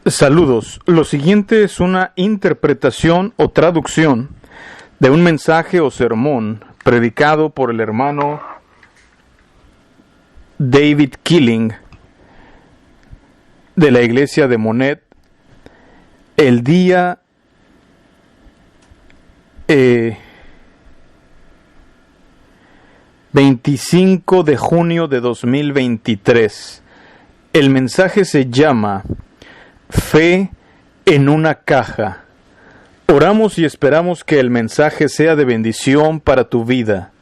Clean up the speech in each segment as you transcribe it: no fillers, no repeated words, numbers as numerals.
Saludos. Lo siguiente es una interpretación o traducción de un mensaje o sermón predicado por el hermano David Killing de la iglesia de Monet el día 25 de junio de 2023. El mensaje se llama Fe en una caja. Oramos y esperamos que el mensaje sea de bendición para tu vida.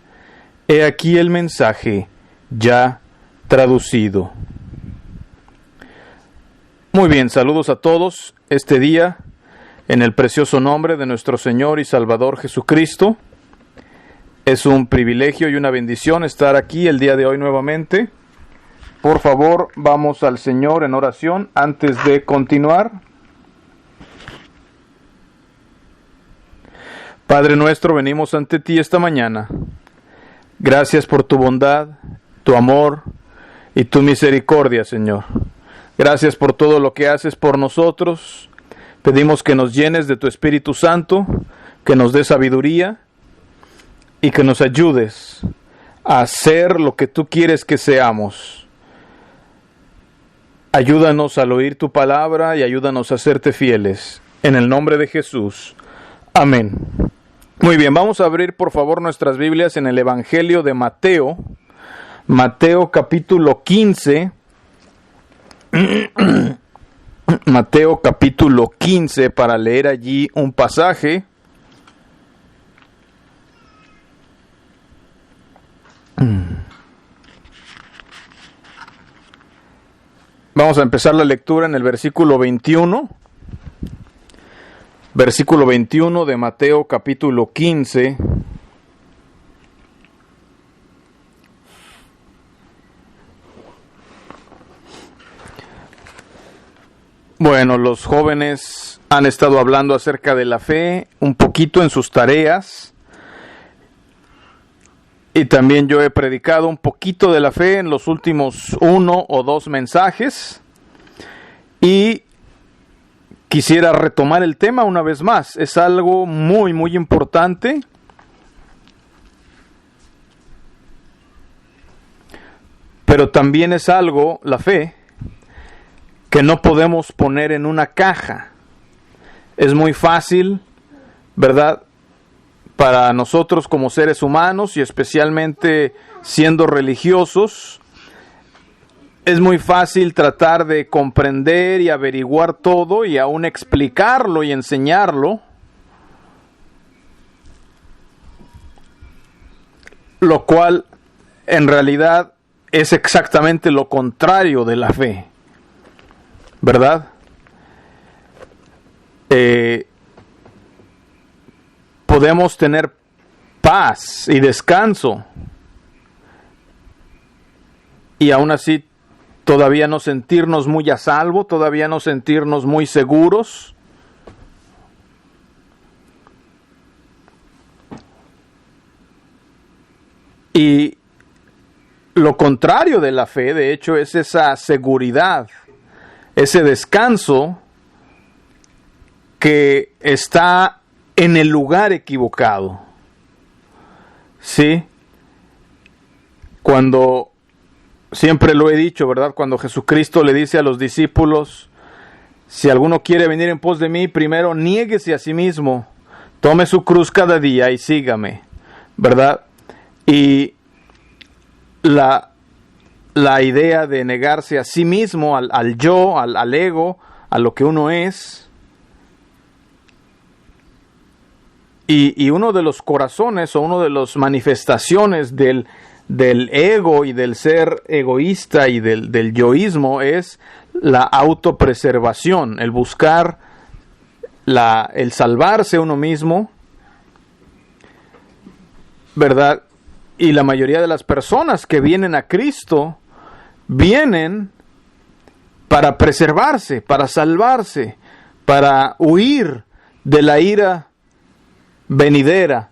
He aquí el mensaje ya traducido. Muy bien, saludos a todos este día en el precioso nombre de nuestro Señor y Salvador Jesucristo. Es un privilegio y una bendición estar aquí el día de hoy nuevamente. Por favor, vamos al Señor en oración antes de continuar. Padre nuestro, venimos ante ti esta mañana. Gracias por tu bondad, tu amor y tu misericordia, Señor. Gracias por todo lo que haces por nosotros. Pedimos que nos llenes de tu Espíritu Santo, que nos dé sabiduría y que nos ayudes a hacer lo que tú quieres que seamos. Ayúdanos al oír tu palabra y ayúdanos a serte fieles. En el nombre de Jesús. Amén. Muy bien, vamos a abrir por favor nuestras Biblias en el Evangelio de Mateo. Mateo capítulo 15. Mateo capítulo 15 para leer allí un pasaje. Vamos a empezar la lectura en el versículo 21. Versículo 21 de Mateo capítulo 15. Bueno, los jóvenes han estado hablando acerca de la fe un poquito en sus tareas. Y también yo he predicado un poquito de la fe en los últimos 1 o 2 mensajes. Y quisiera retomar el tema una vez más. Es algo muy, muy importante. Pero también es algo, la fe, que no podemos poner en una caja. Es muy fácil, ¿verdad?, para nosotros como seres humanos y especialmente siendo religiosos, es muy fácil tratar de comprender y averiguar todo y aún explicarlo y enseñarlo, lo cual en realidad es exactamente lo contrario de la fe, ¿verdad? Podemos tener paz y descanso y aún así todavía no sentirnos muy a salvo, todavía no sentirnos muy seguros. Y lo contrario de la fe, de hecho, es esa seguridad, ese descanso que está en el lugar equivocado. Sí. Cuando, siempre lo he dicho, ¿verdad? Cuando Jesucristo le dice a los discípulos, si alguno quiere venir en pos de mí, primero niéguese a sí mismo, tome su cruz cada día y sígame, ¿verdad? Y la idea de negarse a sí mismo, al yo, al ego, a lo que uno es. Y uno de los corazones o uno de las manifestaciones del ego y del ser egoísta y del yoísmo es la autopreservación, el buscar el salvarse uno mismo, ¿verdad? Y la mayoría de las personas que vienen a Cristo vienen para preservarse, para salvarse, para huir de la ira venidera.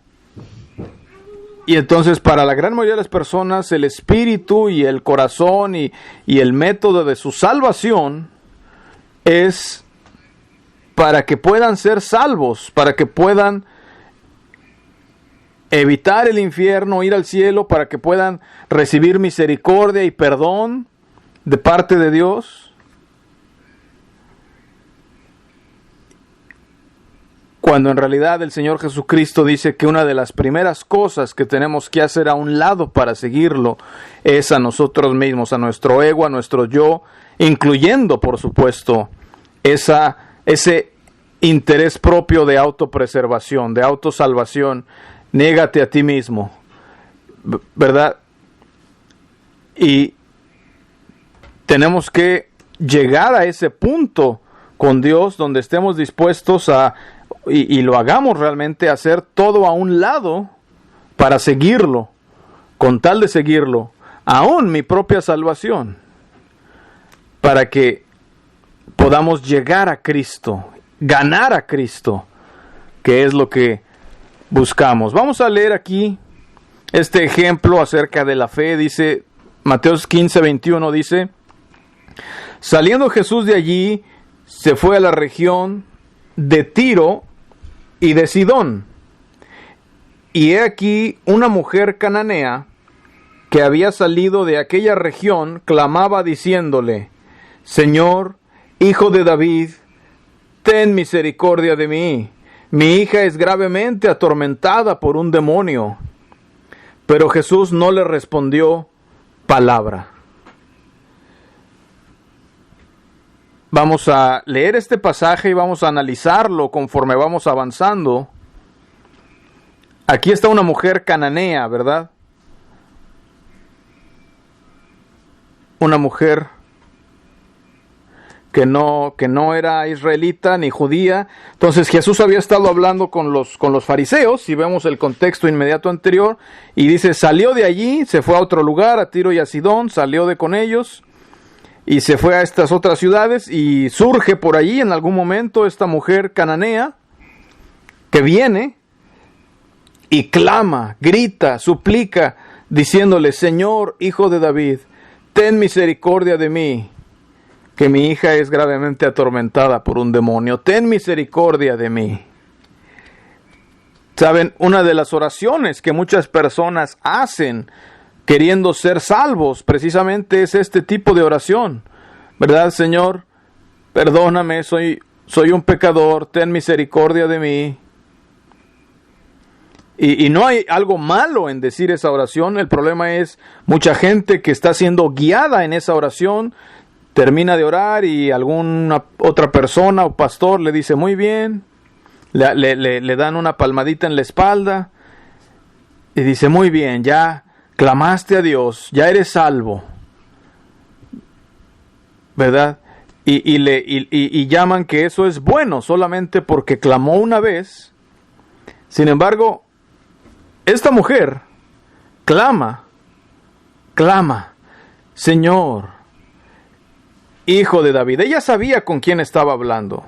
Y entonces para la gran mayoría de las personas el espíritu y el corazón y el método de su salvación es para que puedan ser salvos, para que puedan evitar el infierno, ir al cielo, para que puedan recibir misericordia y perdón de parte de Dios. Cuando en realidad el Señor Jesucristo dice que una de las primeras cosas que tenemos que hacer a un lado para seguirlo es a nosotros mismos, a nuestro ego, a nuestro yo, incluyendo, por supuesto, ese interés propio de autopreservación, de autosalvación. Négate a ti mismo, ¿verdad? Y tenemos que llegar a ese punto con Dios donde estemos dispuestos a, y lo hagamos realmente, hacer todo a un lado para seguirlo, con tal de seguirlo, aún mi propia salvación, para que podamos llegar a Cristo, ganar a Cristo, que es lo que buscamos. Vamos a leer aquí este ejemplo acerca de la fe. Dice Mateo 15:21, dice: saliendo Jesús de allí, se fue a la región de Tiro y de Sidón. Y he aquí una mujer cananea que había salido de aquella región, clamaba diciéndole: Señor, Hijo de David, ten misericordia de mí. Mi hija es gravemente atormentada por un demonio. Pero Jesús no le respondió palabra. Vamos a leer este pasaje y vamos a analizarlo conforme vamos avanzando. Aquí está una mujer cananea, ¿verdad? Una mujer que no era israelita ni judía. Entonces Jesús había estado hablando con los fariseos, si vemos el contexto inmediato anterior, y dice, salió de allí, se fue a otro lugar, a Tiro y a Sidón, salió de con ellos, y se fue a estas otras ciudades, y surge por allí en algún momento esta mujer cananea, que viene, y clama, grita, suplica, diciéndole, Señor, Hijo de David, ten misericordia de mí, que mi hija es gravemente atormentada por un demonio. Ten misericordia de mí. Saben, una de las oraciones que muchas personas hacen queriendo ser salvos, precisamente es este tipo de oración. ¿Verdad, Señor? Perdóname, soy un pecador, ten misericordia de mí. Y no hay algo malo en decir esa oración. El problema es mucha gente que está siendo guiada en esa oración, termina de orar y alguna otra persona o pastor le dice muy bien, le dan una palmadita en la espalda y dice muy bien, ya clamaste a Dios, ya eres salvo, ¿verdad? Y llaman que eso es bueno solamente porque clamó una vez. Sin embargo, esta mujer clama, Señor, Hijo de David. Ella sabía con quién estaba hablando.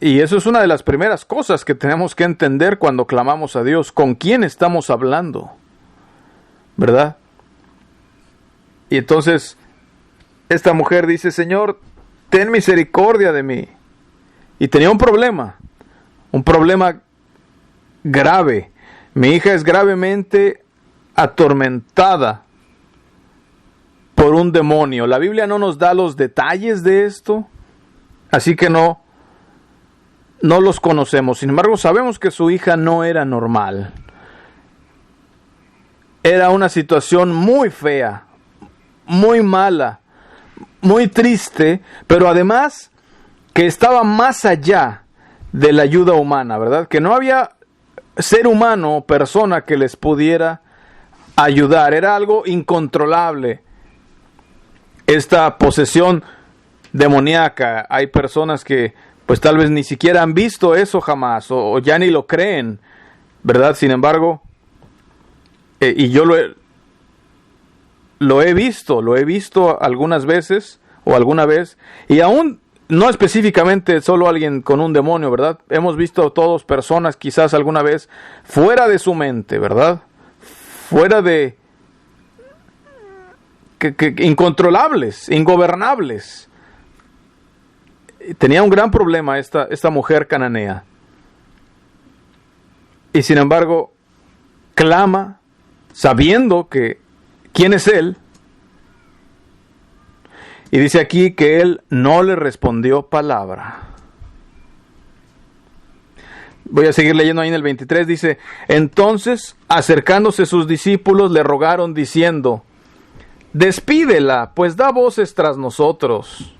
Y eso es una de las primeras cosas que tenemos que entender cuando clamamos a Dios. ¿Con quién estamos hablando? ¿Verdad? Y entonces esta mujer dice, Señor, ten misericordia de mí. Y tenía un problema grave. Mi hija es gravemente atormentada por un demonio. La Biblia no nos da los detalles de esto, así que no los conocemos. Sin embargo, sabemos que su hija no era normal. Era una situación muy fea, muy mala, muy triste, pero además que estaba más allá de la ayuda humana, ¿verdad? Que no había ser humano o persona que les pudiera ayudar. Era algo incontrolable. Esta posesión demoníaca, hay personas que pues tal vez ni siquiera han visto eso jamás o ya ni lo creen, ¿verdad? Sin embargo, y yo lo he visto algunas veces o alguna vez, y aún no específicamente solo alguien con un demonio, ¿verdad? Hemos visto todos personas quizás alguna vez fuera de su mente, ¿verdad? Fuera de incontrolables, ingobernables. Tenía un gran problema esta mujer cananea. Y sin embargo, clama, sabiendo quién es él. Y dice aquí que él no le respondió palabra. Voy a seguir leyendo ahí en el 23, dice: entonces, acercándose sus discípulos, le rogaron diciendo: despídela, pues da voces tras nosotros.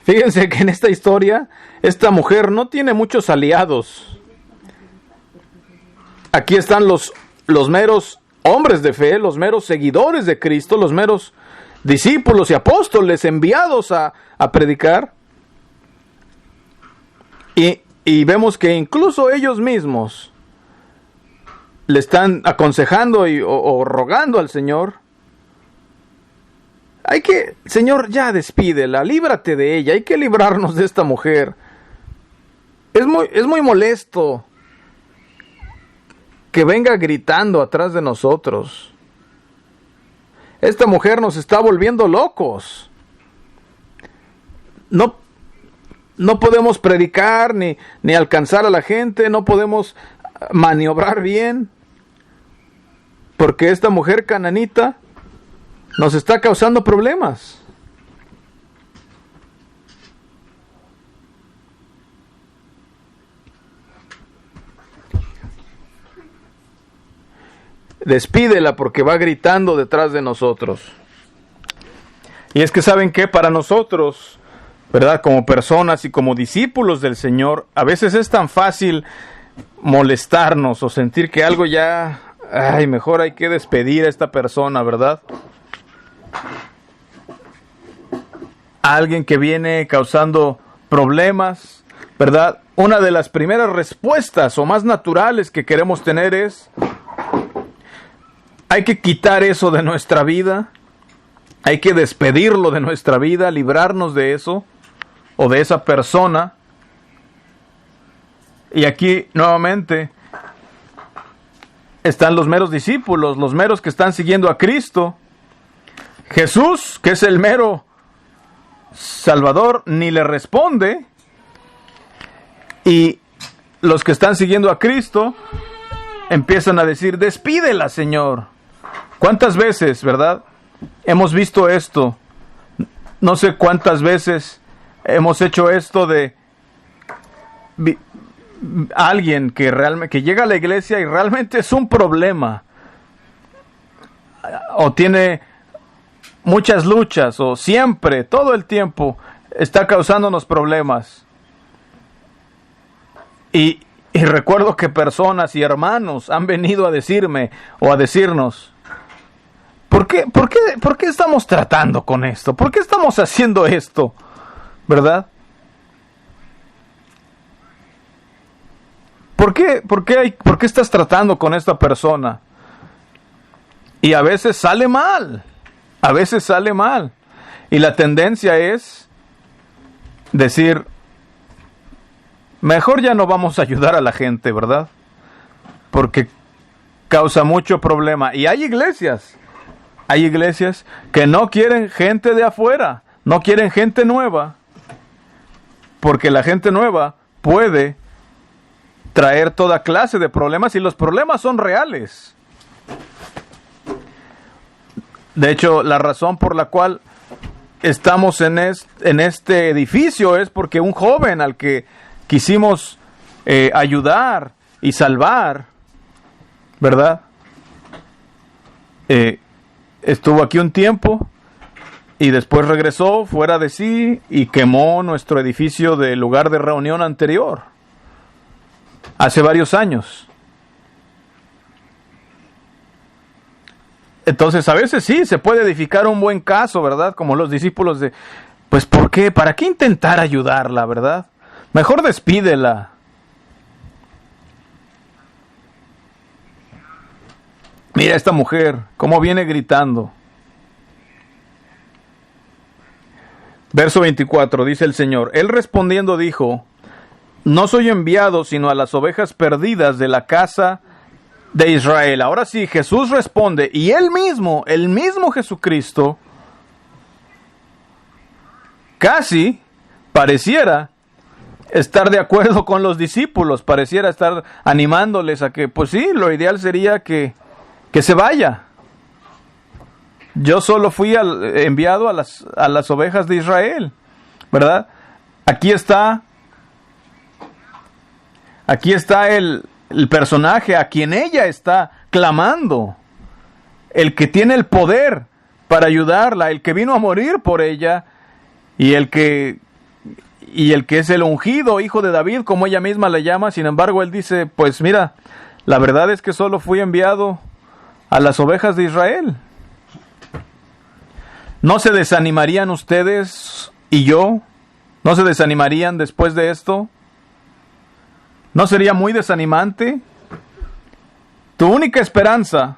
Fíjense que en esta historia, esta mujer no tiene muchos aliados. Aquí están los meros hombres de fe, los meros seguidores de Cristo, los meros discípulos y apóstoles enviados a predicar. Y vemos que incluso ellos mismos le están aconsejando o rogando al Señor. Señor, ya despídela, líbrate de ella, hay que librarnos de esta mujer. Es muy molesto que venga gritando atrás de nosotros. Esta mujer nos está volviendo locos. No podemos predicar ni alcanzar a la gente, no podemos maniobrar bien, porque esta mujer cananita nos está causando problemas. Despídela porque va gritando detrás de nosotros. Y es que saben que para nosotros, ¿verdad?, como personas y como discípulos del Señor, a veces es tan fácil molestarnos o sentir que algo ya, mejor hay que despedir a esta persona, ¿verdad? Alguien que viene causando problemas, ¿verdad? Una de las primeras respuestas o más naturales que queremos tener es: hay que quitar eso de nuestra vida, hay que despedirlo de nuestra vida, librarnos de eso o de esa persona. Y aquí nuevamente están los meros discípulos, los meros que están siguiendo a Cristo. Jesús, que es el mero Salvador, ni le responde. Y los que están siguiendo a Cristo empiezan a decir: despídela, Señor. ¿Cuántas veces, verdad, hemos visto esto? No sé cuántas veces hemos hecho esto de alguien que llega a la iglesia y realmente es un problema, o tiene muchas luchas, o siempre, todo el tiempo está causándonos problemas. Y recuerdo que personas y hermanos han venido a decirme o a decirnos: ¿Por qué estamos tratando con esto? ¿Por qué estamos haciendo esto? ¿Verdad? ¿Por qué estás tratando con esta persona? Y a veces sale mal. A veces sale mal. Y la tendencia es decir: mejor ya no vamos a ayudar a la gente, ¿verdad? Porque causa mucho problema. Y hay iglesias que no quieren gente de afuera, no quieren gente nueva, porque la gente nueva puede traer toda clase de problemas y los problemas son reales. De hecho, la razón por la cual estamos en este edificio es porque un joven al que quisimos ayudar y salvar, ¿verdad? Estuvo aquí un tiempo y después regresó fuera de sí y quemó nuestro edificio del lugar de reunión anterior, hace varios años. Entonces, a veces sí, se puede edificar un buen caso, ¿verdad? Como los discípulos pues, ¿por qué? ¿Para qué intentar ayudarla, verdad? Mejor despídela. Mira esta mujer, cómo viene gritando. Verso 24, dice el Señor: Él respondiendo dijo: no soy enviado sino a las ovejas perdidas de la casa de Israel. Ahora sí, Jesús responde, y el mismo Jesucristo, casi pareciera estar de acuerdo con los discípulos, pareciera estar animándoles a que, pues sí, lo ideal sería que se vaya. Yo solo fui enviado a las ovejas de Israel, ¿verdad? Aquí está el personaje a quien ella está clamando, el que tiene el poder para ayudarla, el que vino a morir por ella, y el que es el ungido hijo de David, como ella misma le llama. Sin embargo, él dice, pues mira, la verdad es que solo fui enviado a las ovejas de Israel. ¿No se desanimarían ustedes y yo? ¿No se desanimarían después de esto? ¿No sería muy desanimante? Tu única esperanza,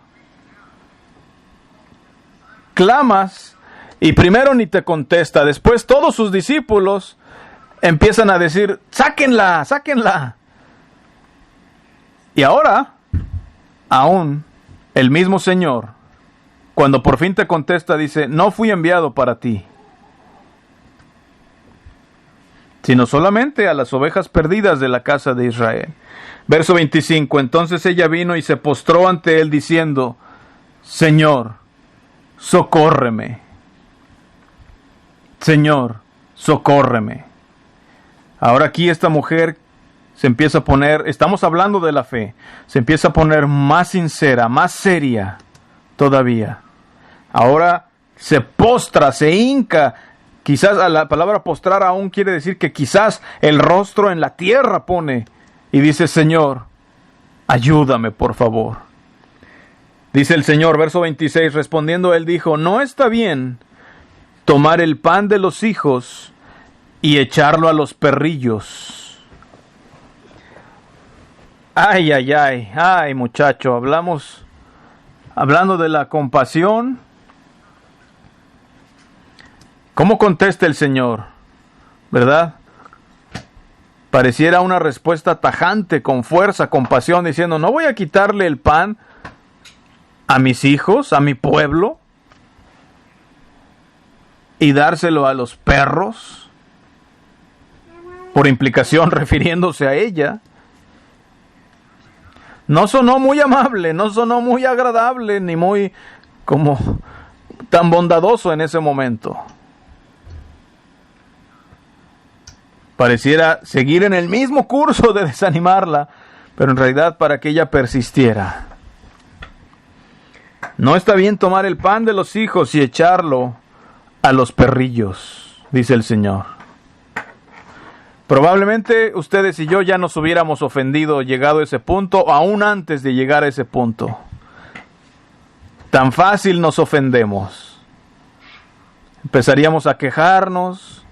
clamas y primero ni te contesta. Después todos sus discípulos empiezan a decir, sáquenla, sáquenla. Y ahora, aún el mismo Señor, cuando por fin te contesta, dice, no fui enviado para ti, sino solamente a las ovejas perdidas de la casa de Israel. Verso 25, entonces ella vino y se postró ante él diciendo, Señor, socórreme. Señor, socórreme. Ahora aquí esta mujer se empieza a poner, estamos hablando de la fe, se empieza a poner más sincera, más seria todavía. Ahora se postra, se hinca. Quizás la palabra postrar aún quiere decir que quizás el rostro en la tierra pone y dice, Señor, ayúdame por favor. Dice el Señor, verso 26, respondiendo él dijo, no está bien tomar el pan de los hijos y echarlo a los perrillos. Ay, ay, ay, ay, muchacho, hablando de la compasión. ¿Cómo contesta el Señor? ¿Verdad? Pareciera una respuesta tajante, con fuerza, con pasión, diciendo, no voy a quitarle el pan a mis hijos, a mi pueblo, y dárselo a los perros, por implicación refiriéndose a ella. No sonó muy amable, no sonó muy agradable, ni muy como tan bondadoso en ese momento. Pareciera seguir en el mismo curso de desanimarla, pero en realidad para que ella persistiera. No está bien tomar el pan de los hijos y echarlo a los perrillos, dice el Señor. Probablemente ustedes y yo ya nos hubiéramos ofendido llegado a ese punto, aún antes de llegar a ese punto. Tan fácil nos ofendemos. Empezaríamos a quejarnos.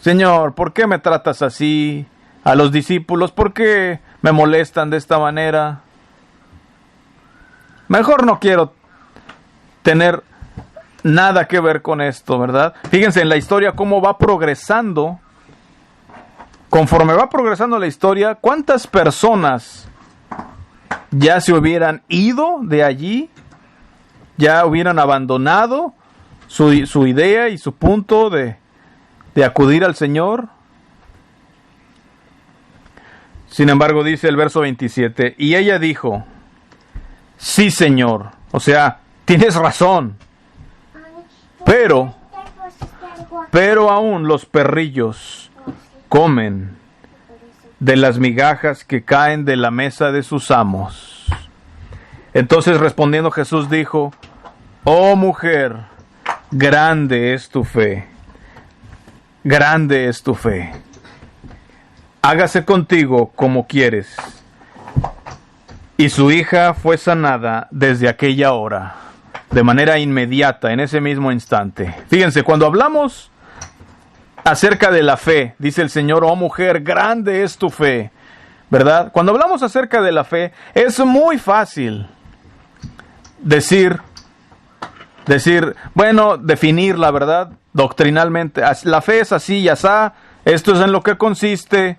Señor, ¿por qué me tratas así? A los discípulos, ¿por qué me molestan de esta manera? Mejor no quiero tener nada que ver con esto, ¿verdad? Fíjense en la historia cómo va progresando. Conforme va progresando la historia, ¿cuántas personas ya se hubieran ido de allí? Ya hubieran abandonado su idea y su punto de acudir al Señor. Sin embargo, dice el verso 27, y ella dijo, sí, Señor, o sea, tienes razón, pero aún los perrillos comen de las migajas que caen de la mesa de sus amos. Entonces respondiendo Jesús dijo, oh mujer, grande es tu fe. Grande es tu fe. Hágase contigo como quieres. Y su hija fue sanada desde aquella hora, de manera inmediata, en ese mismo instante. Fíjense, cuando hablamos acerca de la fe, dice el Señor, oh mujer, grande es tu fe, ¿verdad? Cuando hablamos acerca de la fe, es muy fácil decir, bueno, definirla, ¿verdad? Doctrinalmente, la fe es así y asá, esto es en lo que consiste.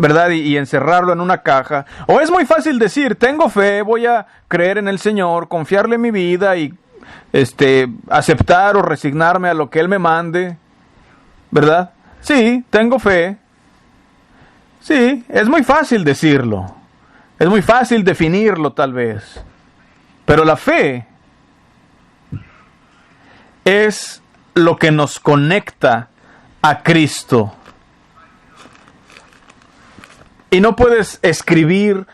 ¿verdad? Y encerrarlo en una caja. O es muy fácil decir, tengo fe, voy a creer en el Señor, confiarle mi vida y aceptar o resignarme a lo que Él me mande, ¿verdad? Sí, tengo fe. Sí, es muy fácil decirlo. Es muy fácil definirlo tal vez. Pero la fe es lo que nos conecta a Cristo. Y no puedes escribir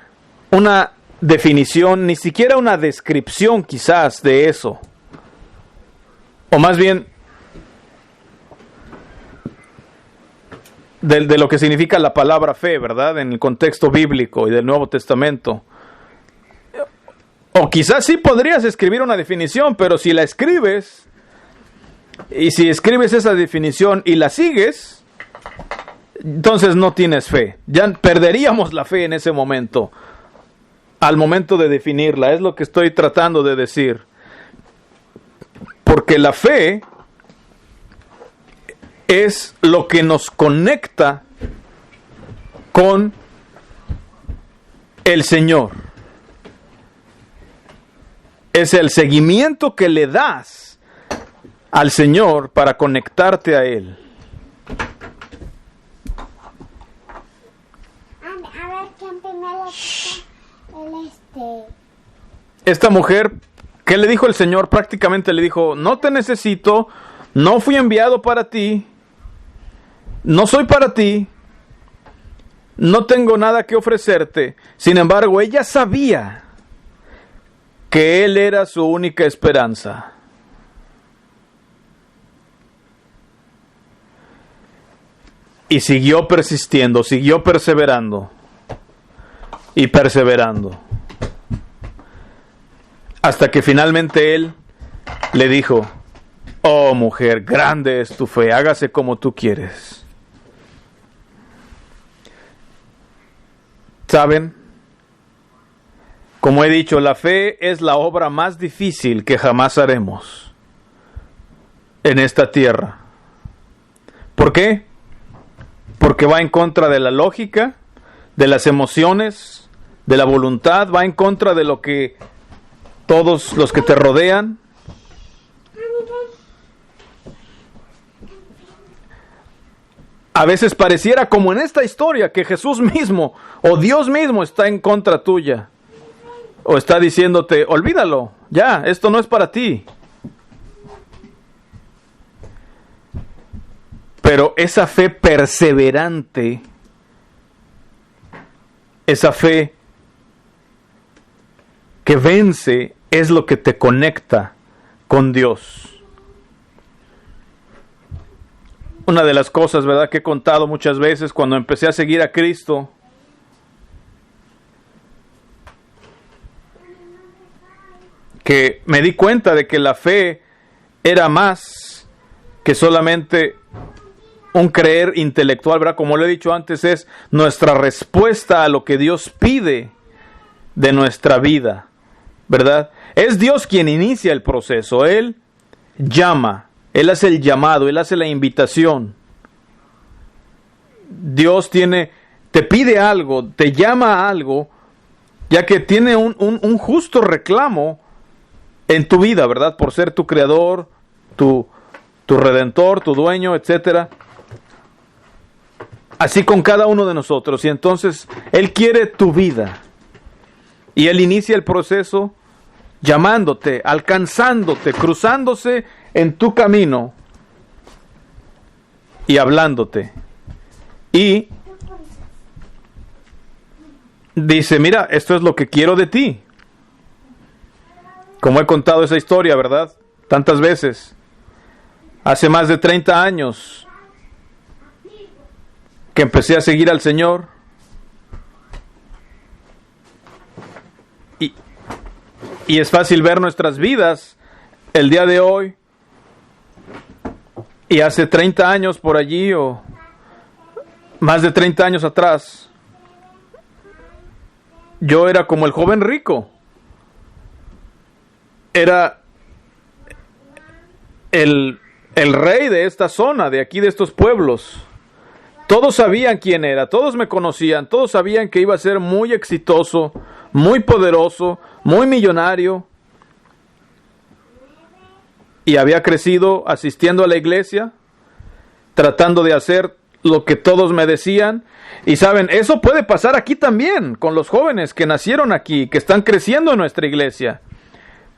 una definición, ni siquiera una descripción quizás de eso. O más bien, de lo que significa la palabra fe, ¿verdad? En el contexto bíblico y del Nuevo Testamento. O quizás sí podrías escribir una definición, pero si la escribes, y si escribes esa definición y la sigues, entonces no tienes fe. Ya perderíamos la fe en ese momento, al momento de definirla. Es lo que estoy tratando de decir. Porque la fe es lo que nos conecta con el Señor. Es el seguimiento que le das al Señor para conectarte a Él. A ver, ¿quién primero Esta mujer, ¿qué le dijo el Señor? Prácticamente le dijo, no te necesito, no fui enviado para ti, no soy para ti, no tengo nada que ofrecerte. Sin embargo, ella sabía que Él era su única esperanza. Y siguió persistiendo, siguió perseverando y perseverando. Hasta que finalmente Él le dijo, oh mujer, grande es tu fe, hágase como tú quieres. ¿Saben? Como he dicho, la fe es la obra más difícil que jamás haremos en esta tierra. ¿Por qué? Porque va en contra de la lógica, de las emociones, de la voluntad, va en contra de lo que todos los que te rodean. A veces pareciera como en esta historia que Jesús mismo o Dios mismo está en contra tuya. O está diciéndote, olvídalo, ya, esto no es para ti. Pero esa fe perseverante, esa fe que vence, es lo que te conecta con Dios. Una de las cosas, ¿verdad?, que he contado muchas veces cuando empecé a seguir a Cristo, que me di cuenta de que la fe era más que solamente un creer intelectual, ¿verdad? Como lo he dicho antes, es nuestra respuesta a lo que Dios pide de nuestra vida, ¿verdad? Es Dios quien inicia el proceso. Él llama, Él hace el llamado, Él hace la invitación. Dios te pide algo, te llama a algo, ya que tiene un justo reclamo en tu vida, ¿verdad? Por ser tu creador, tu redentor, tu dueño, etcétera. Así con cada uno de nosotros. Y entonces Él quiere tu vida. Y Él inicia el proceso llamándote, alcanzándote, cruzándose en tu camino y hablándote. Y dice, mira, esto es lo que quiero de ti. Como he contado esa historia, ¿verdad? Tantas veces. Hace más de 30 años que empecé a seguir al Señor. Y es fácil ver nuestras vidas el día de hoy. Y hace 30 años por allí, o más de 30 años atrás, yo era como el joven rico. Era el rey de esta zona, de aquí, de estos pueblos. Todos sabían quién era, todos me conocían, todos sabían que iba a ser muy exitoso, muy poderoso, muy millonario. Y había crecido asistiendo a la iglesia, tratando de hacer lo que todos me decían. Y saben, eso puede pasar aquí también, con los jóvenes que nacieron aquí, que están creciendo en nuestra iglesia.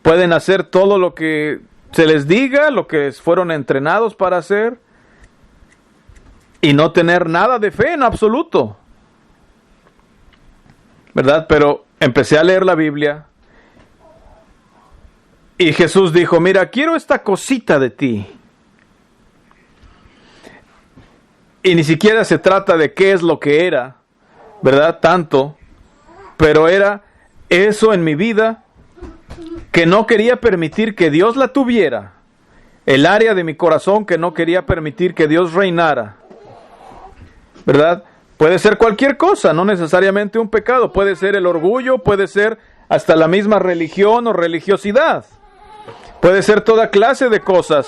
Pueden hacer todo lo que se les diga, lo que fueron entrenados para hacer, y no tener nada de fe en absoluto, ¿verdad? Pero empecé a leer la Biblia y Jesús dijo, mira, quiero esta cosita de ti. Y ni siquiera se trata de qué es lo que era, ¿verdad? Tanto, pero era eso en mi vida que no quería permitir que Dios la tuviera, el área de mi corazón que no quería permitir que Dios reinara, ¿verdad? Puede ser cualquier cosa, no necesariamente un pecado. Puede ser el orgullo, puede ser hasta la misma religión o religiosidad. Puede ser toda clase de cosas.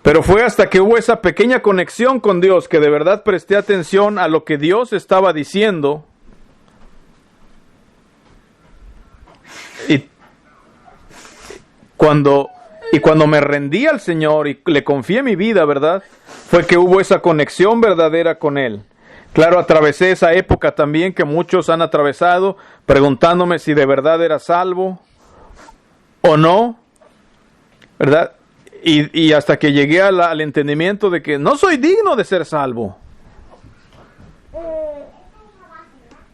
Pero fue hasta que hubo esa pequeña conexión con Dios que de verdad presté atención a lo que Dios estaba diciendo. Y cuando me rendí al Señor y le confié mi vida, ¿verdad? Fue que hubo esa conexión verdadera con Él. Claro, atravesé esa época también que muchos han atravesado, preguntándome si de verdad era salvo o no, ¿verdad? Y hasta que llegué al entendimiento de que no soy digno de ser salvo.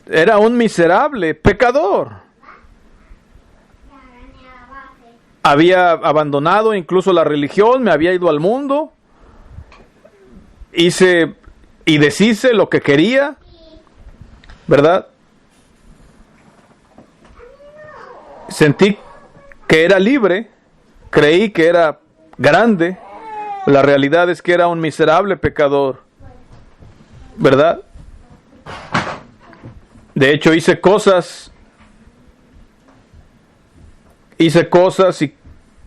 Era un miserable pecador. Había abandonado incluso la religión, me había ido al mundo, hice y deshice lo que quería, ¿verdad? Sentí que era libre, creí que era grande, la realidad es que era un miserable pecador, ¿verdad? De hecho hice cosas y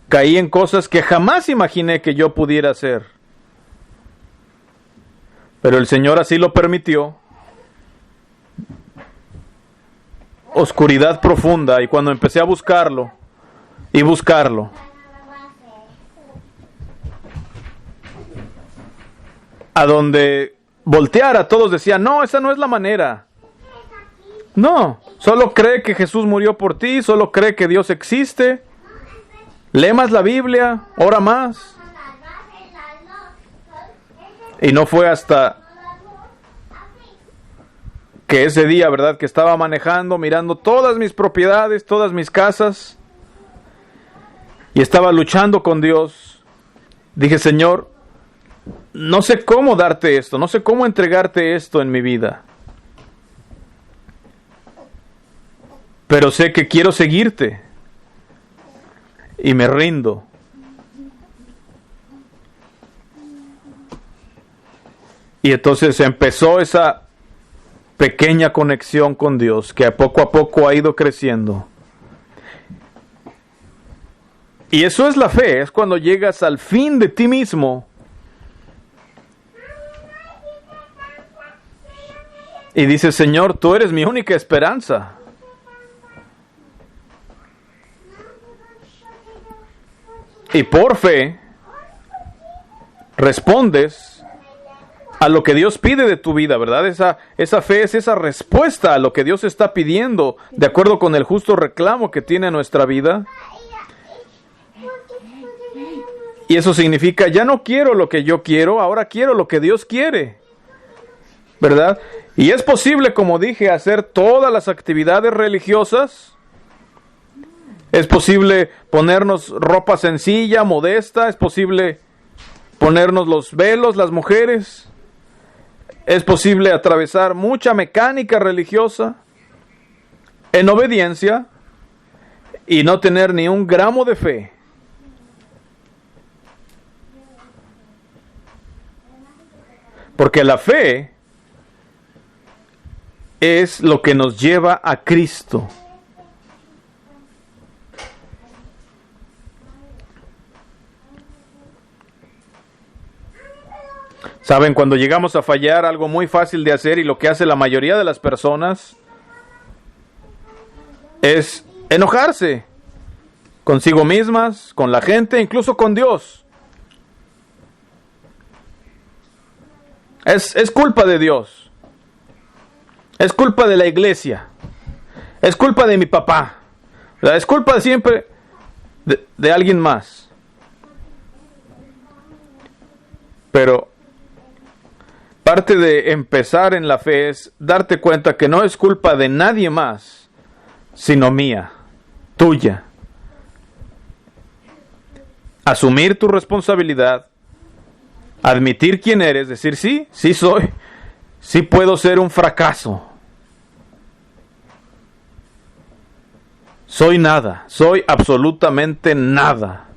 caí en cosas que jamás imaginé que yo pudiera hacer. Pero el Señor así lo permitió. Oscuridad profunda, y cuando empecé a buscarlo, a donde volteara, todos decían, no, esa no es la manera. No, solo cree que Jesús murió por ti, solo cree que Dios existe. Lee más la Biblia, ora más. Y no fue hasta que ese día, ¿verdad?, que estaba manejando, mirando todas mis propiedades, todas mis casas, y estaba luchando con Dios, dije, Señor, no sé cómo darte esto, no sé cómo entregarte esto en mi vida. Pero sé que quiero seguirte. Y me rindo. Y entonces empezó esa pequeña conexión con Dios que a poco ha ido creciendo. Y eso es la fe, es cuando llegas al fin de ti mismo. Y dices, Señor, tú eres mi única esperanza. Y por fe respondes a lo que Dios pide de tu vida, ¿verdad? Esa fe es esa respuesta a lo que Dios está pidiendo, de acuerdo con el justo reclamo que tiene nuestra vida. Y eso significa, ya no quiero lo que yo quiero, ahora quiero lo que Dios quiere, ¿verdad? Y es posible, como dije, hacer todas las actividades religiosas. Es posible ponernos ropa sencilla, modesta. Es posible ponernos los velos, las mujeres. Es posible atravesar mucha mecánica religiosa en obediencia y no tener ni un gramo de fe. Porque la fe es lo que nos lleva a Cristo. Saben, cuando llegamos a fallar, algo muy fácil de hacer y lo que hace la mayoría de las personas es enojarse consigo mismas, con la gente, incluso con Dios. Es culpa de Dios. Es culpa de la iglesia. Es culpa de mi papá. Es culpa siempre de alguien más. Pero parte de empezar en la fe es darte cuenta que no es culpa de nadie más, sino mía, tuya. Asumir tu responsabilidad, admitir quién eres, decir sí soy, sí puedo ser un fracaso. Soy nada, soy absolutamente nada.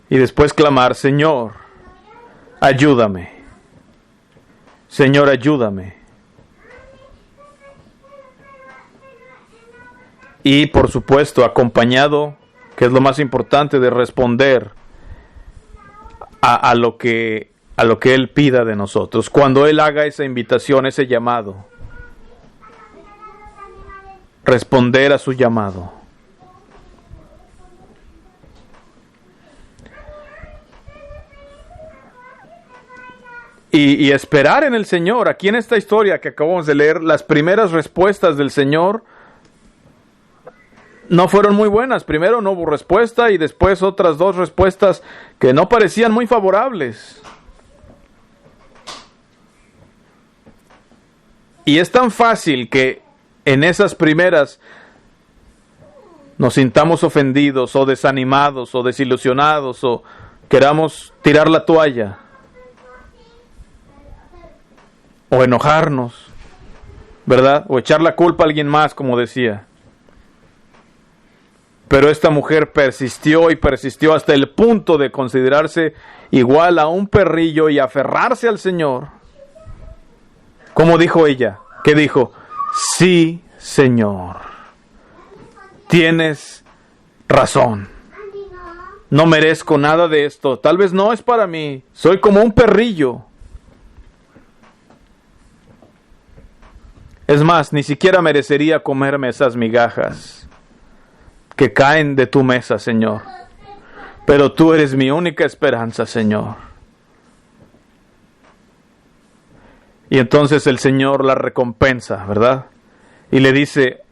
Y después clamar, Señor, ayúdame. Señor, ayúdame. Y por supuesto, acompañado, que es lo más importante, de responder a lo que Él pida de nosotros. Cuando Él haga esa invitación, ese llamado, responder a su llamado. Y esperar en el Señor. Aquí en esta historia que acabamos de leer, las primeras respuestas del Señor no fueron muy buenas. Primero no hubo respuesta y después otras dos respuestas que no parecían muy favorables. Y es tan fácil que en esas primeras nos sintamos ofendidos o desanimados o desilusionados o queramos tirar la toalla o enojarnos, ¿verdad? O echar la culpa a alguien más, como decía. Pero esta mujer persistió y persistió hasta el punto de considerarse igual a un perrillo y aferrarse al Señor. ¿Cómo dijo ella? ¿Qué dijo? Sí, Señor. Tienes razón. No merezco nada de esto. Tal vez no es para mí. Soy como un perrillo. Es más, ni siquiera merecería comerme esas migajas que caen de tu mesa, Señor. Pero tú eres mi única esperanza, Señor. Y entonces el Señor la recompensa, ¿verdad? Y le dice,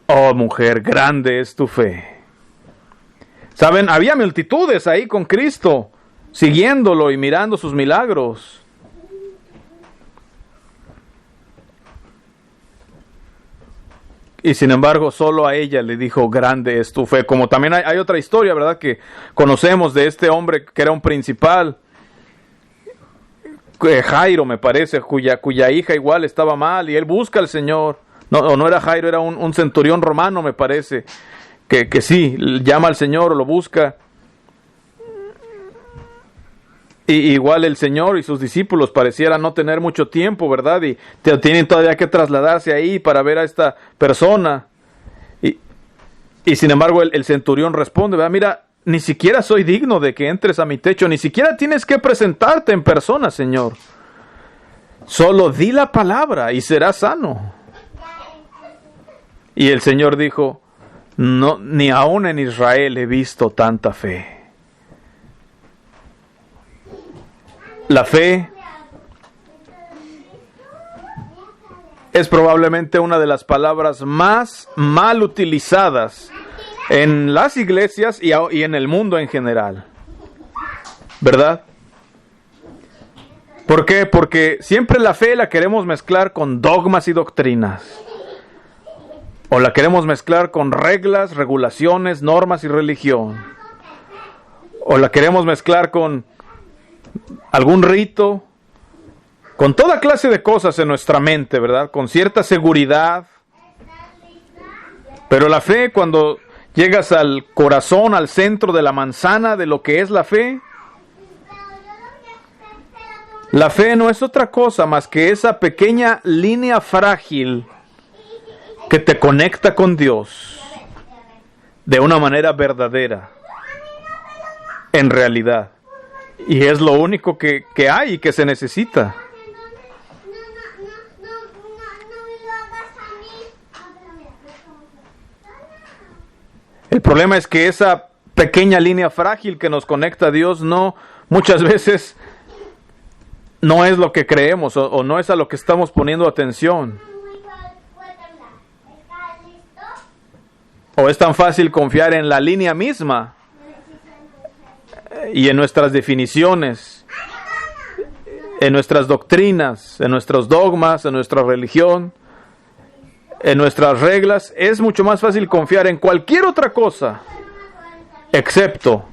oh mujer, grande es tu fe. Saben, había multitudes ahí con Cristo, siguiéndolo y mirando sus milagros. Y sin embargo, solo a ella le dijo, grande es tu fe. Como también hay otra historia, ¿verdad? Que conocemos de este hombre que era un principal. Jairo, me parece, cuya hija igual estaba mal. Y él busca al Señor. No era Jairo, era un centurión romano, me parece. Que sí, llama al Señor, lo busca. Y igual el Señor y sus discípulos parecieran no tener mucho tiempo, ¿verdad? Y tienen todavía que trasladarse ahí para ver a esta persona. Y sin embargo el centurión responde, ¿verdad? Mira, ni siquiera soy digno de que entres a mi techo, ni siquiera tienes que presentarte en persona, Señor. Solo di la palabra y serás sano. Y el Señor dijo, no, ni aún en Israel he visto tanta fe. La fe es probablemente una de las palabras más mal utilizadas en las iglesias y en el mundo en general, ¿verdad? ¿Por qué? Porque siempre la fe la queremos mezclar con dogmas y doctrinas, o la queremos mezclar con reglas, regulaciones, normas y religión, o la queremos mezclar con algún rito, con toda clase de cosas en nuestra mente, ¿verdad? Con cierta seguridad. Pero la fe, cuando llegas al corazón, al centro de la manzana de lo que es la fe, La fe no es otra cosa más que esa pequeña línea frágil que te conecta con Dios de una manera verdadera, en realidad. Y es lo único que hay y que se necesita. El problema es que esa pequeña línea frágil que nos conecta a Dios muchas veces no es lo que creemos o no es a lo que estamos poniendo atención. O es tan fácil confiar en la línea misma y en nuestras definiciones, en nuestras doctrinas, en nuestros dogmas, en nuestra religión, en nuestras reglas. Es mucho más fácil confiar en cualquier otra cosa, excepto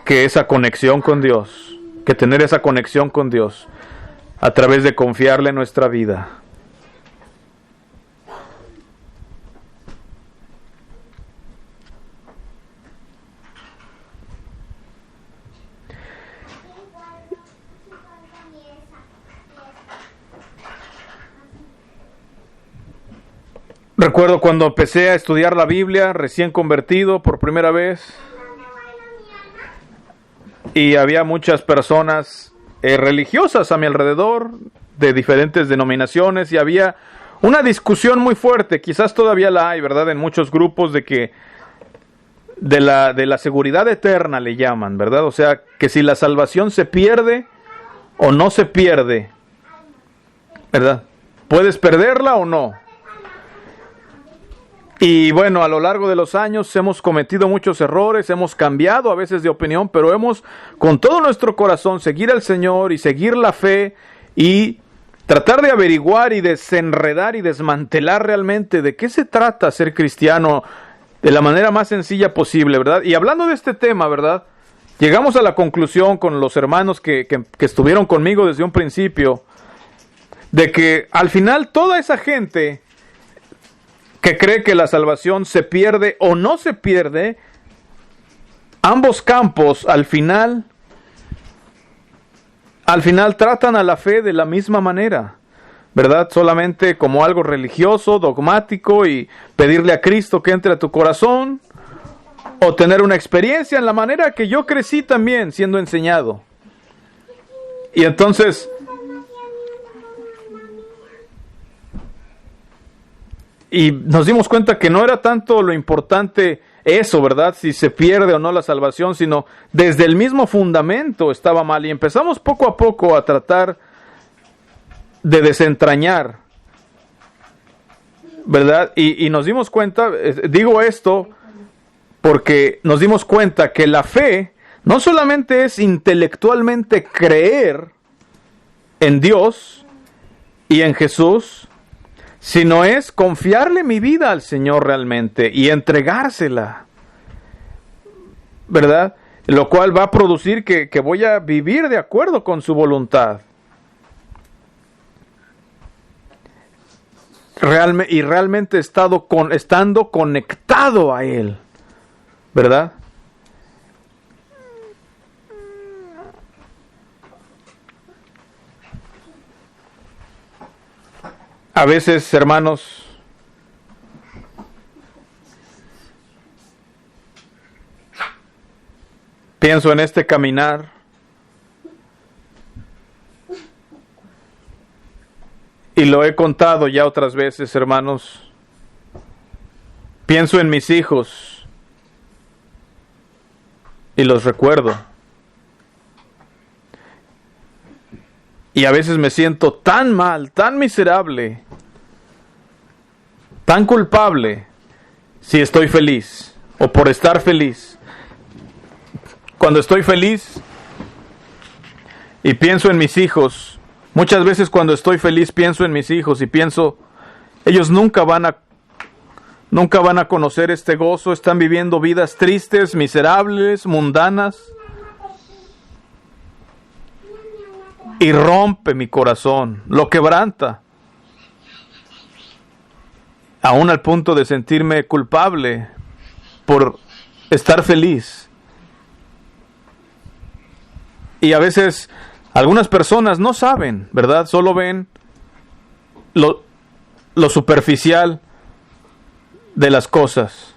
que esa conexión con Dios, que tener esa conexión con Dios a través de confiarle en nuestra vida. Recuerdo cuando empecé a estudiar la Biblia, recién convertido por primera vez, y había muchas personas religiosas a mi alrededor, de diferentes denominaciones, y había una discusión muy fuerte, quizás todavía la hay, ¿verdad?, en muchos grupos de la seguridad eterna le llaman, ¿verdad? O sea, que si la salvación se pierde o no se pierde, ¿verdad? ¿Puedes perderla o no? Y bueno, a lo largo de los años hemos cometido muchos errores, hemos cambiado a veces de opinión, pero hemos con todo nuestro corazón seguir al Señor y seguir la fe y tratar de averiguar y desenredar y desmantelar realmente de qué se trata ser cristiano de la manera más sencilla posible, ¿verdad? Y hablando de este tema, ¿verdad?, llegamos a la conclusión con los hermanos que estuvieron conmigo desde un principio, de que al final toda esa gente que cree que la salvación se pierde o no se pierde, ambos campos al final tratan a la fe de la misma manera, ¿verdad? Solamente como algo religioso, dogmático, y pedirle a Cristo que entre a tu corazón, o tener una experiencia en la manera que yo crecí también siendo enseñado. Y entonces y nos dimos cuenta que no era tanto lo importante eso, ¿verdad?, si se pierde o no la salvación, sino desde el mismo fundamento estaba mal. Y empezamos poco a poco a tratar de desentrañar, ¿verdad? Y nos dimos cuenta, digo esto porque nos dimos cuenta que la fe no solamente es intelectualmente creer en Dios y en Jesús, sino es confiarle mi vida al Señor realmente y entregársela, ¿verdad? Lo cual va a producir que voy a vivir de acuerdo con su voluntad. Realmente estando conectado a Él, ¿verdad? A veces, hermanos, pienso en este caminar y lo he contado ya otras veces, hermanos. Pienso en mis hijos y los recuerdo. Y a veces me siento tan mal, tan miserable, tan culpable, si estoy feliz o por estar feliz. Cuando estoy feliz y pienso en mis hijos, muchas veces cuando estoy feliz pienso en mis hijos y pienso, ellos nunca van a conocer este gozo, están viviendo vidas tristes, miserables, mundanas. Y rompe mi corazón, lo quebranta, aún al punto de sentirme culpable por estar feliz. Y a veces algunas personas no saben, ¿verdad? Solo ven lo superficial de las cosas,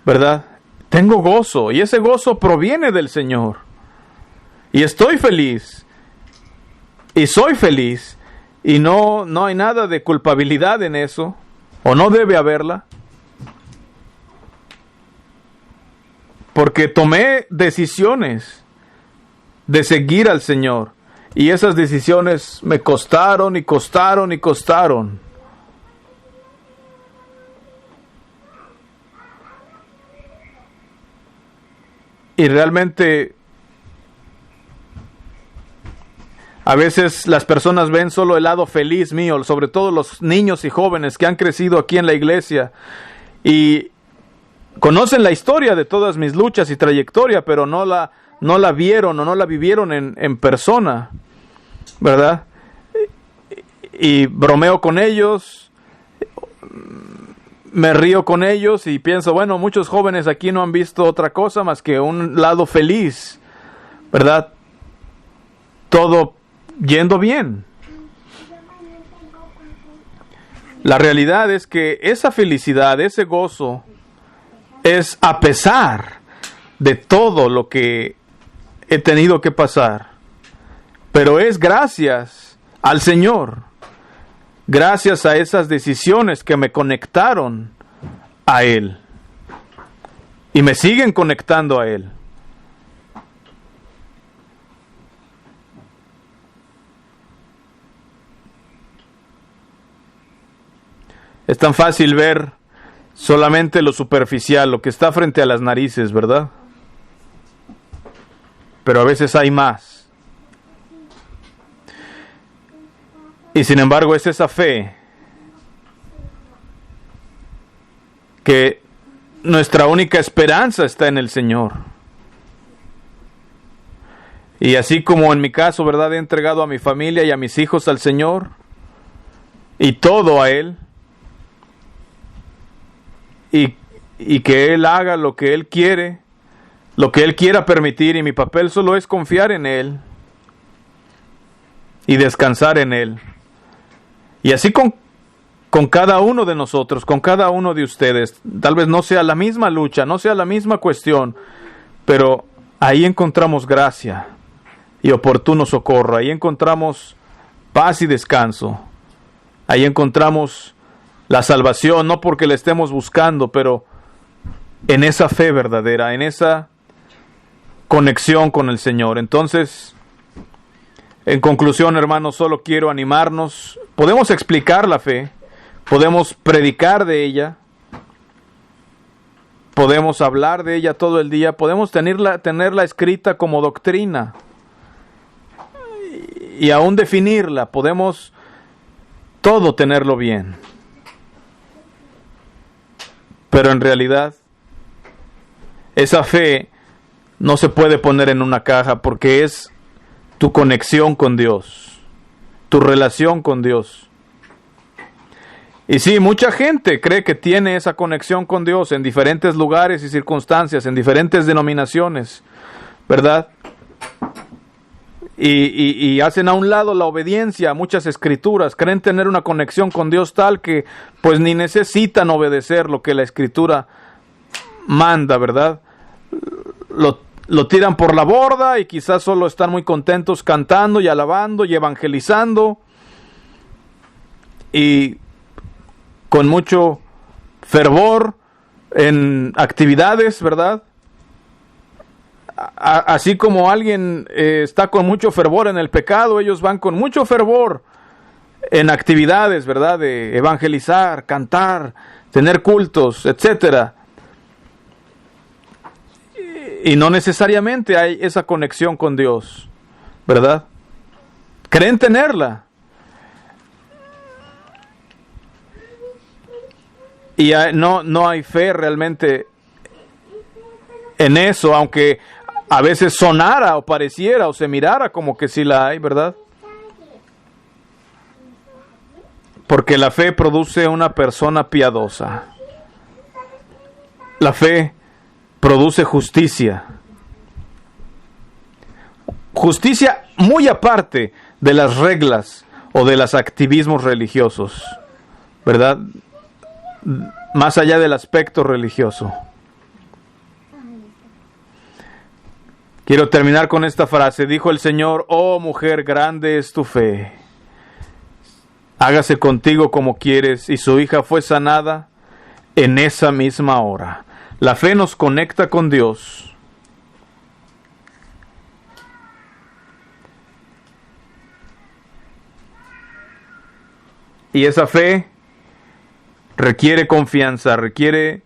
¿verdad? Tengo gozo y ese gozo proviene del Señor. Y estoy feliz. Y soy feliz. Y no hay nada de culpabilidad en eso. O no debe haberla. Porque tomé decisiones de seguir al Señor. Y esas decisiones me costaron y costaron y costaron. Y realmente a veces las personas ven solo el lado feliz mío, sobre todo los niños y jóvenes que han crecido aquí en la iglesia y conocen la historia de todas mis luchas y trayectoria, pero no la vieron o no la vivieron en persona, ¿verdad? Y bromeo con ellos, me río con ellos y pienso, bueno, muchos jóvenes aquí no han visto otra cosa más que un lado feliz, ¿verdad? Todo yendo bien. La realidad es que esa felicidad, ese gozo, es a pesar de todo lo que he tenido que pasar. Pero es gracias al Señor, gracias a esas decisiones que me conectaron a Él y me siguen conectando a Él. Es tan fácil ver solamente lo superficial, lo que está frente a las narices, ¿verdad? Pero a veces hay más. Y sin embargo es esa fe que nuestra única esperanza está en el Señor. Y así como en mi caso, ¿verdad? He entregado a mi familia y a mis hijos al Señor y todo a Él. Y que Él haga lo que Él quiere, lo que Él quiera permitir, y mi papel solo es confiar en Él y descansar en Él. Y así con cada uno de nosotros, con cada uno de ustedes, tal vez no sea la misma lucha, no sea la misma cuestión, pero ahí encontramos gracia y oportuno socorro, ahí encontramos paz y descanso, ahí encontramos la salvación, no porque la estemos buscando, pero en esa fe verdadera, en esa conexión con el Señor. Entonces, en conclusión, hermanos, solo quiero animarnos. Podemos explicar la fe, podemos predicar de ella, podemos hablar de ella todo el día, podemos tenerla escrita como doctrina y aún definirla, podemos todo tenerlo bien. Pero en realidad, esa fe no se puede poner en una caja porque es tu conexión con Dios, tu relación con Dios. Y sí, mucha gente cree que tiene esa conexión con Dios en diferentes lugares y circunstancias, en diferentes denominaciones, ¿verdad? Y hacen a un lado la obediencia a muchas escrituras, creen tener una conexión con Dios tal que pues ni necesitan obedecer lo que la escritura manda, ¿verdad? Lo tiran por la borda y quizás solo están muy contentos cantando y alabando y evangelizando y con mucho fervor en actividades, ¿verdad? Así como alguien está con mucho fervor en el pecado, ellos van con mucho fervor en actividades, ¿verdad? De evangelizar, cantar, tener cultos, etcétera. Y no necesariamente hay esa conexión con Dios, ¿verdad? Creen tenerla. Y no hay fe realmente en eso, aunque a veces sonara o pareciera o se mirara como que sí la hay, ¿verdad? Porque la fe produce una persona piadosa. La fe produce justicia. justicia muy aparte de las reglas o de los activismos religiosos, ¿verdad? Más allá del aspecto religioso. Quiero terminar con esta frase. Dijo el Señor: oh mujer, grande es tu fe. Hágase contigo como quieres. Y su hija fue sanada en esa misma hora. La fe nos conecta con Dios. Y esa fe requiere confianza, requiere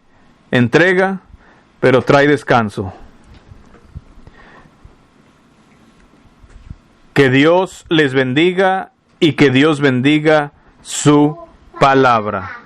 entrega, pero trae descanso. Que Dios les bendiga y que Dios bendiga su palabra.